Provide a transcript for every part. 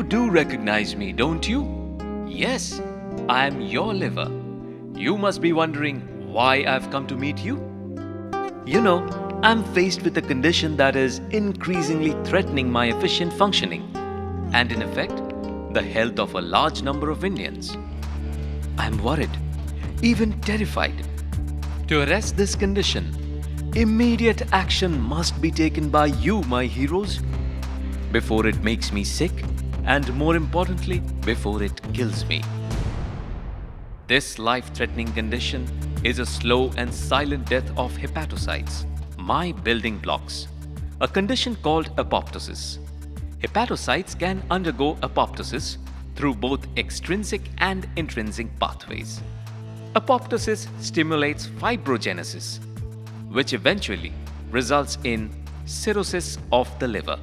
do recognize me, don't you? Yes, I am your liver. You must be wondering why I've come to meet you. You know, I'm faced with a condition that is increasingly threatening my efficient functioning and, in effect, the health of a large number of Indians. I'm worried, even terrified. To arrest this condition, immediate action must be taken by you, my heroes, before it makes me sick and, more importantly, before it kills me. This life-threatening condition is a slow and silent death of hepatocytes, my building blocks, a condition called apoptosis. Hepatocytes can undergo apoptosis through both extrinsic and intrinsic pathways. Apoptosis stimulates fibrogenesis, which eventually results in cirrhosis of the liver.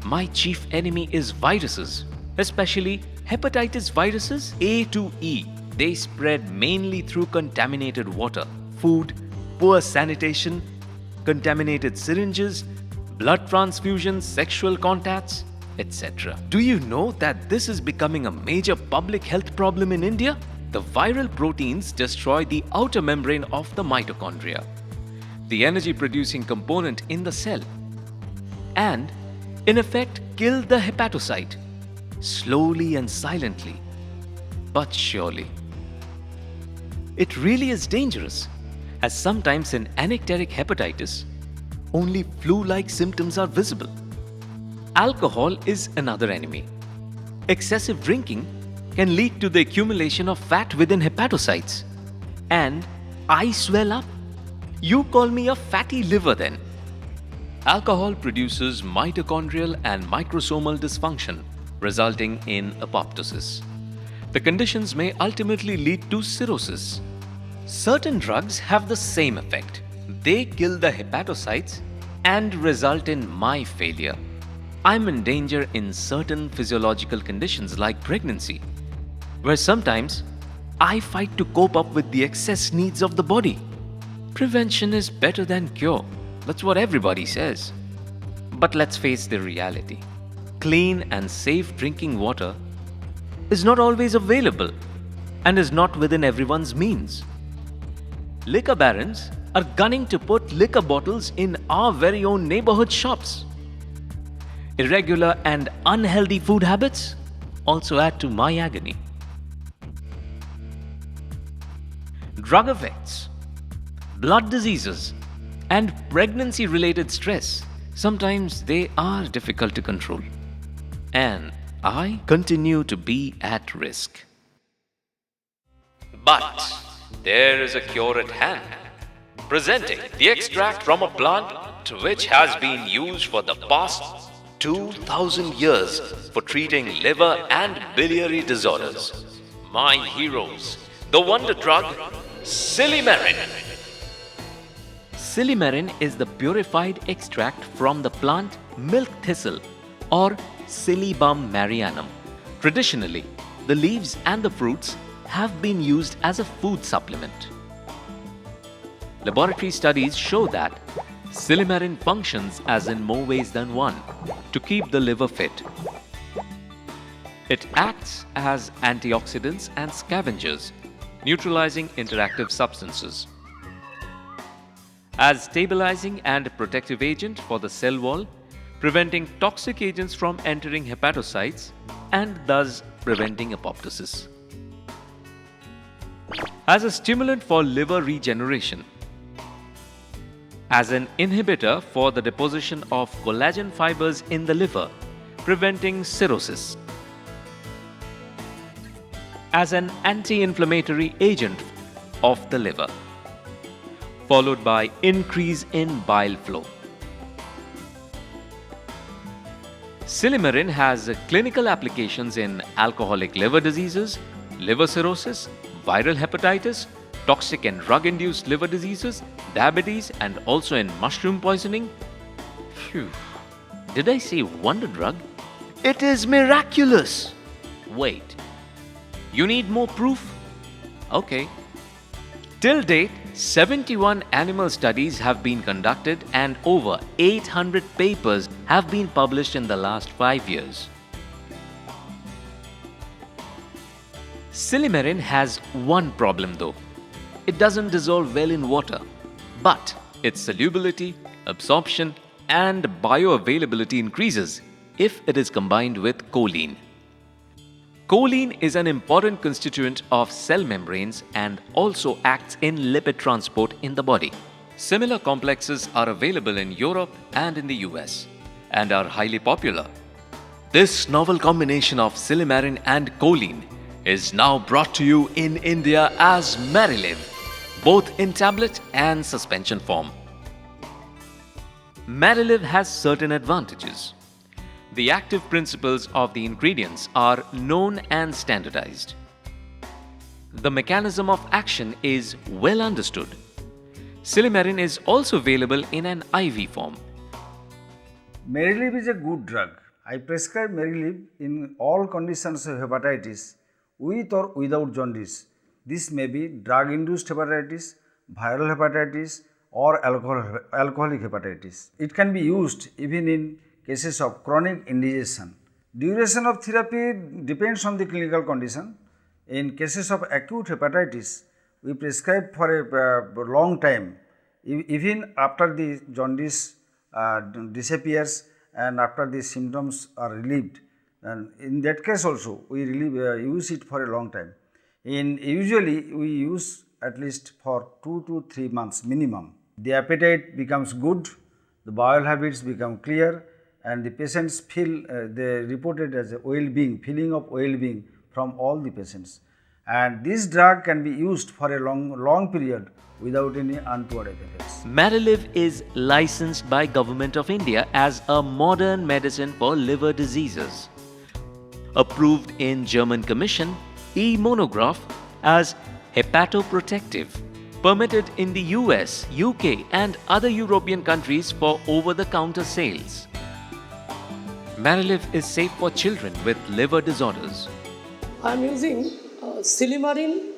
My chief enemy is viruses, especially hepatitis viruses A to E. They spread mainly through contaminated water, food, poor sanitation, contaminated syringes, blood transfusions, sexual contacts, etc. Do you know that this is becoming a major public health problem in India? The viral proteins destroy the outer membrane of the mitochondria, the energy-producing component in the cell, and, in effect, kill the hepatocyte, slowly and silently, but surely. It really is dangerous, as sometimes in anicteric hepatitis, only flu-like symptoms are visible. Alcohol is another enemy. Excessive drinking can lead to the accumulation of fat within hepatocytes. And I swell up? You call me a fatty liver then. Alcohol produces mitochondrial and microsomal dysfunction, resulting in apoptosis. The conditions may ultimately lead to cirrhosis. Certain drugs have the same effect. They kill the hepatocytes and result in my failure. I'm in danger in certain physiological conditions like pregnancy, where sometimes I fight to cope up with the excess needs of the body. Prevention is better than cure. That's what everybody says. But let's face the reality. Clean and safe drinking water is not always available and is not within everyone's means. Liquor barons are gunning to put liquor bottles in our very own neighborhood shops. Irregular and unhealthy food habits also add to my agony. Drug effects, blood diseases, and pregnancy-related stress, sometimes they are difficult to control. And I continue to be at risk. But there is a cure at hand. Presenting the extract from a plant which has been used for the past 2000 years for treating liver and biliary disorders. My heroes, the wonder drug, Silymarin. Silymarin is the purified extract from the plant milk thistle or Silybum marianum. Traditionally, the leaves and the fruits have been used as a food supplement. Laboratory studies show that Silymarin functions as in more ways than one to keep the liver fit. It acts as antioxidants and scavengers, neutralizing interactive substances. As stabilizing and protective agent for the cell wall, preventing toxic agents from entering hepatocytes and thus preventing apoptosis. As a stimulant for liver regeneration. As an inhibitor for the deposition of collagen fibers in the liver, preventing cirrhosis. As an anti-inflammatory agent of the liver, followed by increase in bile flow. Silymarin has clinical applications in alcoholic liver diseases, liver cirrhosis, viral hepatitis, toxic and drug-induced liver diseases, diabetes, and also in mushroom poisoning. Phew. Did I say wonder drug? It is miraculous! Wait. You need more proof? Okay. Till date, 71 animal studies have been conducted and over 800 papers have been published in the last 5 years. Silymarin has one problem though. It doesn't dissolve well in water, but its solubility, absorption, and bioavailability increases if it is combined with choline. Choline is an important constituent of cell membranes and also acts in lipid transport in the body. Similar complexes are available in Europe and in the US and are highly popular. This novel combination of Silymarin and choline is now brought to you in India as Mariliv, both in tablet and suspension form. Mariliv has certain advantages. The active principles of the ingredients are known and standardized. The mechanism of action is well understood. Silymarin is also available in an IV form. Mariliv is a good drug. I prescribe Mariliv in all conditions of hepatitis, with or without jaundice. This may be drug-induced hepatitis, viral hepatitis, or alcoholic hepatitis. It can be used even in cases of chronic indigestion. Duration of therapy depends on the clinical condition. In cases of acute hepatitis, we prescribe for a long time, even after the jaundice disappears and after the symptoms are relieved. And in that case also, we use it for a long time. Usually, we use at least for 2 to 3 months minimum. The appetite becomes good, the bowel habits become clear, and the patients feel they reported as a well-being, feeling of well-being from all the patients. And this drug can be used for a long period without any untoward effects. Mariliv is licensed by Government of India as a modern medicine for liver diseases. Approved in German Commission e-monograph as hepatoprotective. Permitted in the US, UK and other European countries for over-the-counter sales. Mariliv is safe for children with liver disorders. I am using Silymarin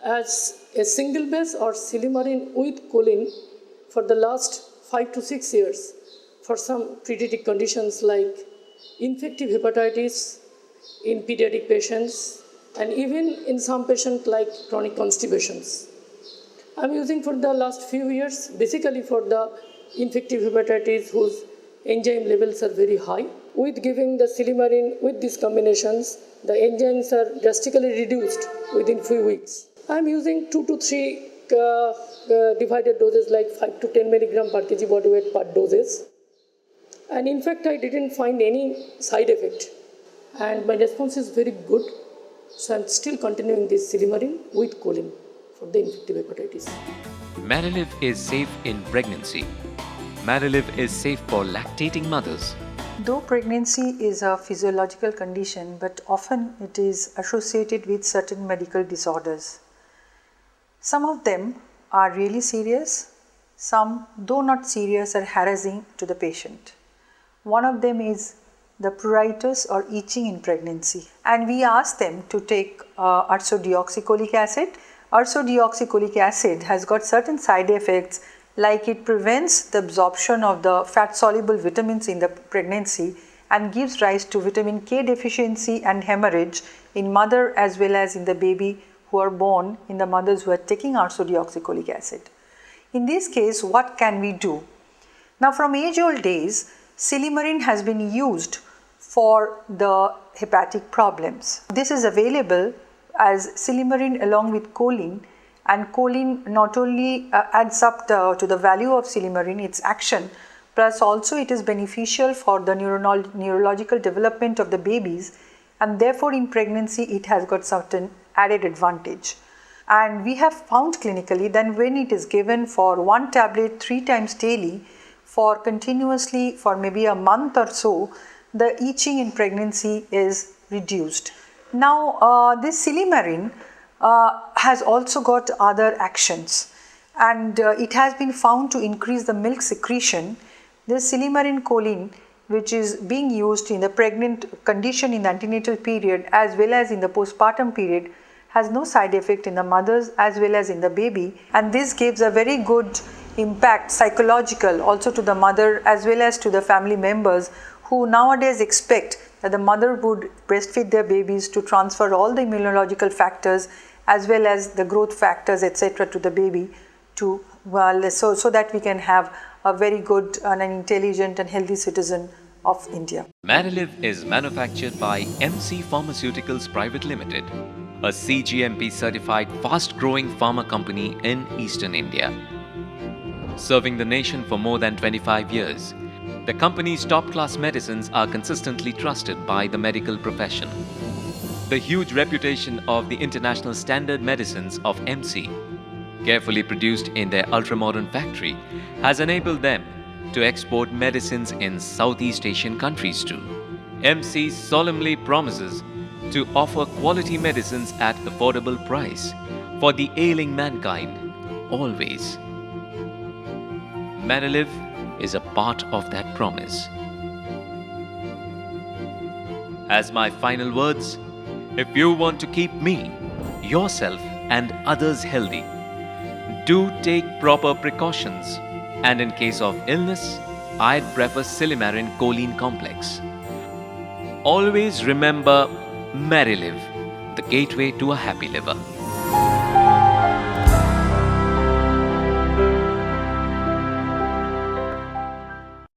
as a single base or Silymarin with choline for the last 5 to 6 years for some pediatric conditions like infective hepatitis in pediatric patients and even in some patients like chronic constipations. I am using for the last few years basically for the infective hepatitis whose enzyme levels are very high. With giving the Silymarin with these combinations, the enzymes are drastically reduced within few weeks. I am using 2 to 3 divided doses like 5 to 10 milligram per kg body weight per doses. And in fact, I didn't find any side effect. And my response is very good. So I am still continuing this Silymarin with choline for the infective hepatitis. Mariliv is safe in pregnancy. Mariliv is safe for lactating mothers. Though pregnancy is a physiological condition, but often it is associated with certain medical disorders. Some of them are really serious, some, though not serious, are harassing to the patient. One of them is the pruritus or itching in pregnancy, and we ask them to take ursodeoxycholic acid. Ursodeoxycholic acid has got certain side effects, like it prevents the absorption of the fat soluble vitamins in the pregnancy and gives rise to vitamin K deficiency and hemorrhage in mother as well as in the baby who are born in the mothers who are taking ursodeoxycholic acid. In this case, what can we do? Now, from age old days, Silymarin has been used for the hepatic problems. This is available as Silymarin along with choline, and choline not only adds up to the value of Silymarin, its action, plus also it is beneficial for the neurological development of the babies, and therefore in pregnancy it has got certain added advantage. And we have found clinically that when it is given for 1 tablet 3 times daily for continuously for maybe a month or so, the itching in pregnancy is reduced. Now this Silymarin has also got other actions, and it has been found to increase the milk secretion. This Silymarin choline, which is being used in the pregnant condition in the antenatal period as well as in the postpartum period, has no side effect in the mothers as well as in the baby, and this gives a very good impact psychological also to the mother as well as to the family members who nowadays expect that the mother would breastfeed their babies to transfer all the immunological factors as well as the growth factors, etc., to the baby, to so that we can have a very good and an intelligent and healthy citizen of India. Mariliv is manufactured by MC Pharmaceuticals Private Limited, a CGMP certified fast-growing pharma company in Eastern India. Serving the nation for more than 25 years, the company's top-class medicines are consistently trusted by the medical profession. The huge reputation of the international standard medicines of MC, carefully produced in their ultra-modern factory, has enabled them to export medicines in Southeast Asian countries too. MC solemnly promises to offer quality medicines at affordable price for the ailing mankind, always. Mariliv is a part of that promise. As my final words, if you want to keep me, yourself and others healthy, do take proper precautions, and in case of illness, I'd prefer Silimarin choline complex. Always remember Mariliv, the gateway to a happy liver.